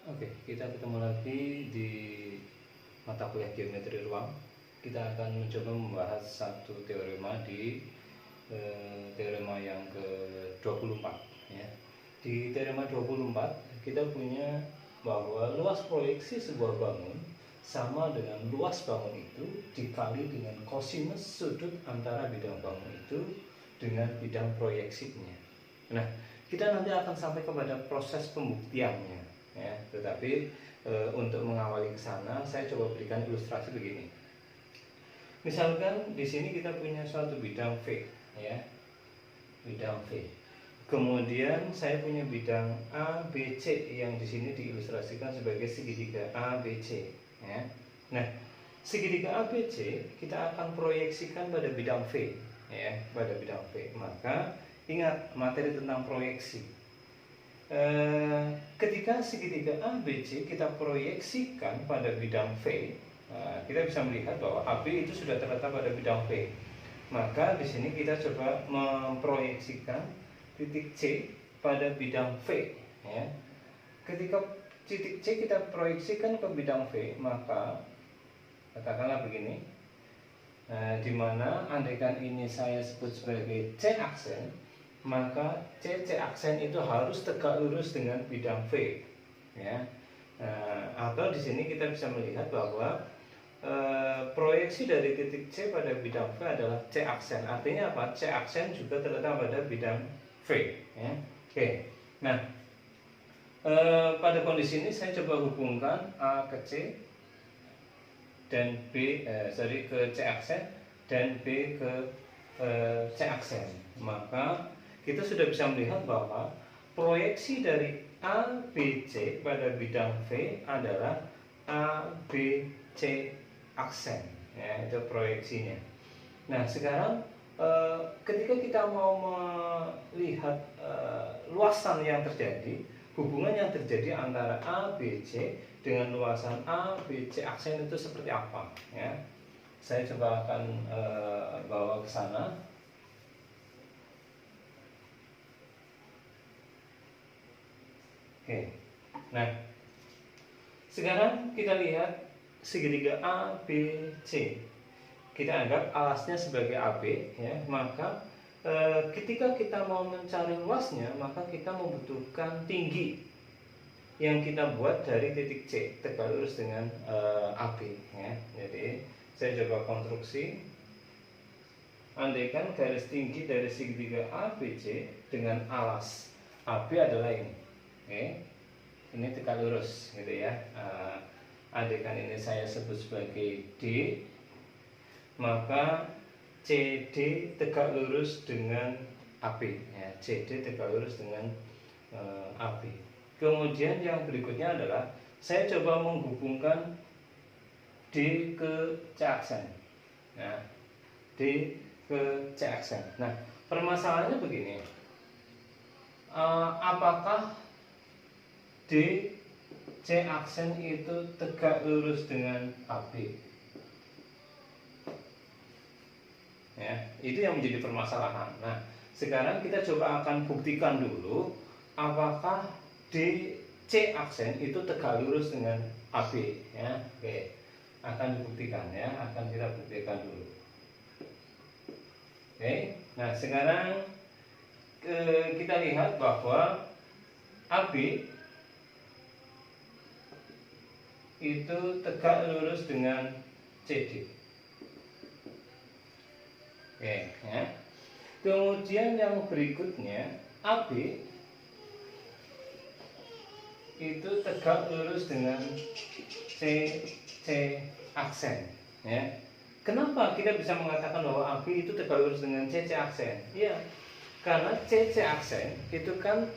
Oke, kita ketemu lagi di mata kuliah geometri ruang. Kita akan mencoba membahas satu teorema di teorema yang ke-24 ya. Di teorema 24 kita punya bahwa luas proyeksi sebuah bangun sama dengan luas bangun itu dikali dengan kosinus sudut antara bidang bangun itu dengan bidang proyeksinya. Nah, kita nanti akan sampai kepada proses pembuktiannya ya, tetapi untuk mengawali ke sana saya coba berikan ilustrasi begini. Misalkan di sini kita punya suatu bidang V ya, bidang V. Kemudian saya punya bidang ABC yang di sini diilustrasikan sebagai segitiga ABC ya. Nah, segitiga ABC kita akan proyeksikan pada bidang V ya, pada bidang V. Maka ingat materi tentang proyeksi. Ketika segitiga ABC kita proyeksikan pada bidang V, kita bisa melihat bahwa AB itu sudah terletak pada bidang V. Maka di sini kita coba memproyeksikan titik C pada bidang V. Ya. Ketika titik C kita proyeksikan ke bidang V, maka katakanlah begini, di mana andaikan ini saya sebut sebagai C aksen, maka C aksen itu harus tegak lurus dengan bidang V ya. Atau di sini kita bisa melihat bahwa proyeksi dari titik C pada bidang V adalah C aksen. Artinya apa? C aksen juga terletak pada bidang V ya. Oke. Nah, pada kondisi ini saya coba hubungkan A ke C dan ke C aksen dan B ke C aksen. Maka kita sudah bisa melihat bahwa proyeksi dari ABC pada bidang V adalah ABC aksen ya, itu proyeksinya. Nah, sekarang ketika kita mau melihat luasan yang terjadi, hubungan yang terjadi antara ABC dengan luasan ABC aksen itu seperti apa ya. Saya coba akan bawa ke sana. Oke. Nah, sekarang kita lihat segitiga ABC. Kita anggap alasnya sebagai AB ya, maka ketika kita mau mencari luasnya, maka kita membutuhkan tinggi yang kita buat dari titik C tegak lurus dengan AB ya. Jadi saya coba konstruksi. Andaikan garis tinggi dari segitiga ABC dengan alas AB adalah ini. Oke, ini tegak lurus gitu ya. Andaikan ini saya sebut sebagai D, maka CD tegak lurus dengan AB ya. CD tegak lurus dengan AB. Kemudian yang berikutnya adalah saya coba menghubungkan D ke C aksen. Nah, D ke C aksen. Nah, permasalahannya begini. Apakah D C aksen itu tegak lurus dengan AB? Ya, itu yang menjadi permasalahan. Nah, sekarang kita coba akan buktikan dulu apakah D C aksen itu tegak lurus dengan AB ya. Oke. Akan dibuktikan ya, akan kita buktikan dulu. Oke. Nah, sekarang kita lihat bahwa AB itu tegak lurus dengan CD. Oke, ya. Kemudian yang berikutnya AB itu tegak lurus dengan C aksen. Ya. Kenapa kita bisa mengatakan bahwa AB itu tegak lurus dengan C aksen? Ya, karena C aksen itu kan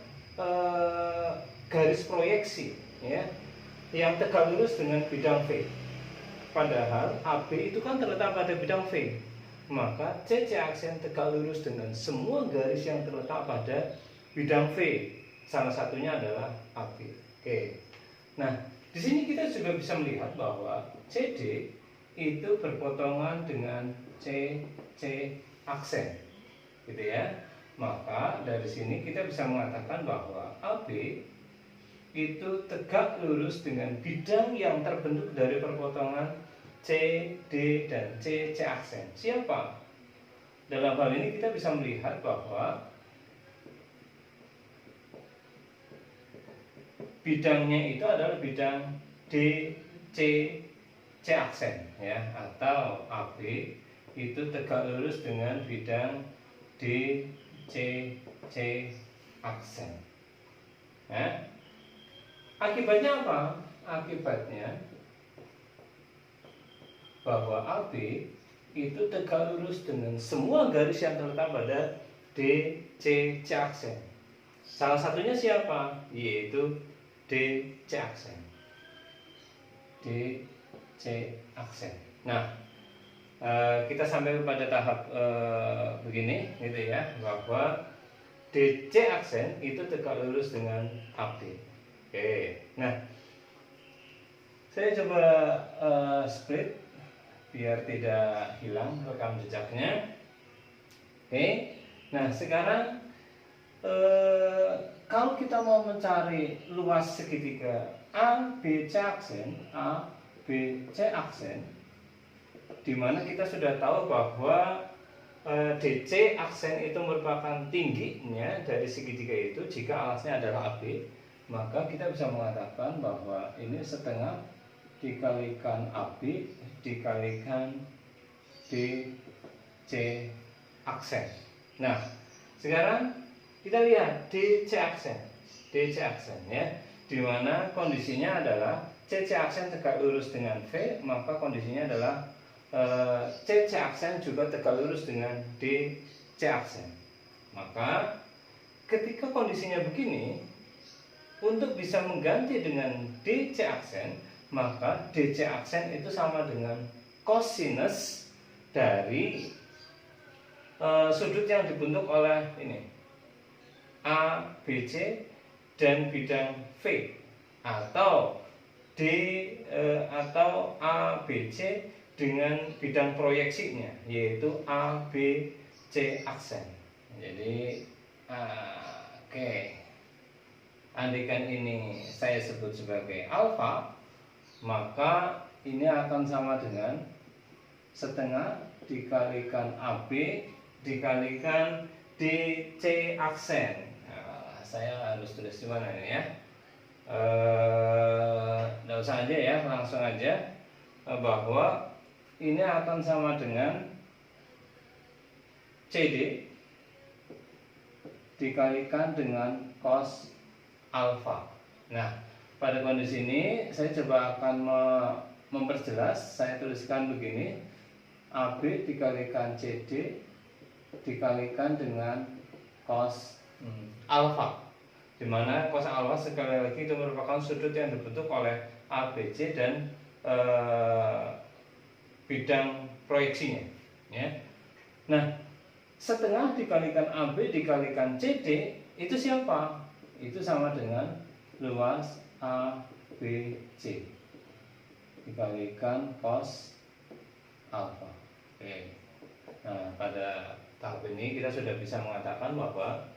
garis proyeksi, ya, yang tegak lurus dengan bidang V. Padahal AB itu kan terletak pada bidang V. Maka C aksen tegak lurus dengan semua garis yang terletak pada bidang V. Salah satunya adalah AB. Oke. Nah, di sini kita juga bisa melihat bahwa CD itu berpotongan dengan C aksen. Gitu ya. Maka dari sini kita bisa mengatakan bahwa AB itu tegak lurus dengan bidang yang terbentuk dari perpotongan C, D, dan C, C aksen. Siapa? Dalam hal ini kita bisa melihat bahwa bidangnya itu adalah bidang D, C, C aksen, ya, atau AB itu tegak lurus dengan bidang D, C, C aksen. Ya. Akibatnya apa? Akibatnya bahwa AB itu tegak lurus dengan semua garis yang terletak pada D, C, C aksen. Salah satunya siapa? Yaitu D, C aksen. D, C aksen. Nah, kita sampai pada tahap begini, gitu ya, bahwa D, C aksen itu tegak lurus dengan AB. Oke, nah saya coba split biar tidak hilang rekam jejaknya. Oke, nah sekarang kalau kita mau mencari luas segitiga A, B, C aksen, A, B, C aksen, di mana kita sudah tahu bahwa DC aksen itu merupakan tingginya dari segitiga itu jika alasnya adalah AB, maka kita bisa mengatakan bahwa ini setengah dikalikan AB dikalikan DC aksen. Nah, sekarang kita lihat DC aksen ya, di mana kondisinya adalah CC aksen tegak lurus dengan V, maka kondisinya adalah CC aksen juga tegak lurus dengan DC aksen. Maka ketika kondisinya begini, untuk bisa mengganti dengan DC aksen, maka DC aksen itu sama dengan kosinus dari sudut yang dibentuk oleh ini ABC dan bidang V, atau atau ABC dengan bidang proyeksinya, yaitu ABC aksen. Jadi oke. Andaikan ini saya sebut sebagai alfa, maka ini akan sama dengan setengah dikalikan AB dikalikan DC aksen. Nah, saya harus tulis di mana ini ya? Nggak usah aja ya, langsung aja bahwa ini akan sama dengan CD dikalikan dengan cos alfa. Nah, pada kondisi ini saya coba akan memperjelas. Saya tuliskan begini: AB dikalikan CD dikalikan dengan cos alfa, di mana cos alfa sekali lagi itu merupakan sudut yang dibentuk oleh ABC dan bidang proyeksinya, ya. Nah, setengah dikalikan AB dikalikan CD itu siapa? Itu sama dengan luas ABC dikalikan cos alfa. Oke. Nah, pada tahap ini kita sudah bisa mengatakan bahwa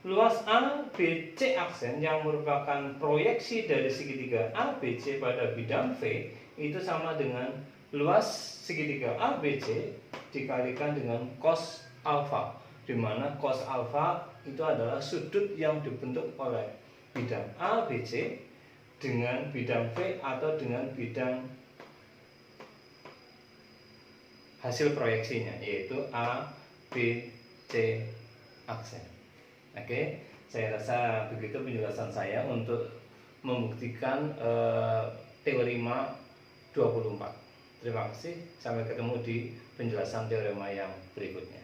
luas ABC aksen yang merupakan proyeksi dari segitiga ABC pada bidang V itu sama dengan luas segitiga ABC dikalikan dengan cos alfa, di mana cos alfa itu adalah sudut yang dibentuk oleh bidang ABC dengan bidang V atau dengan bidang hasil proyeksinya, yaitu ABC aksen. Oke, saya rasa begitu penjelasan saya untuk membuktikan teorema 24. Terima kasih, sampai ketemu di penjelasan teorema yang berikutnya.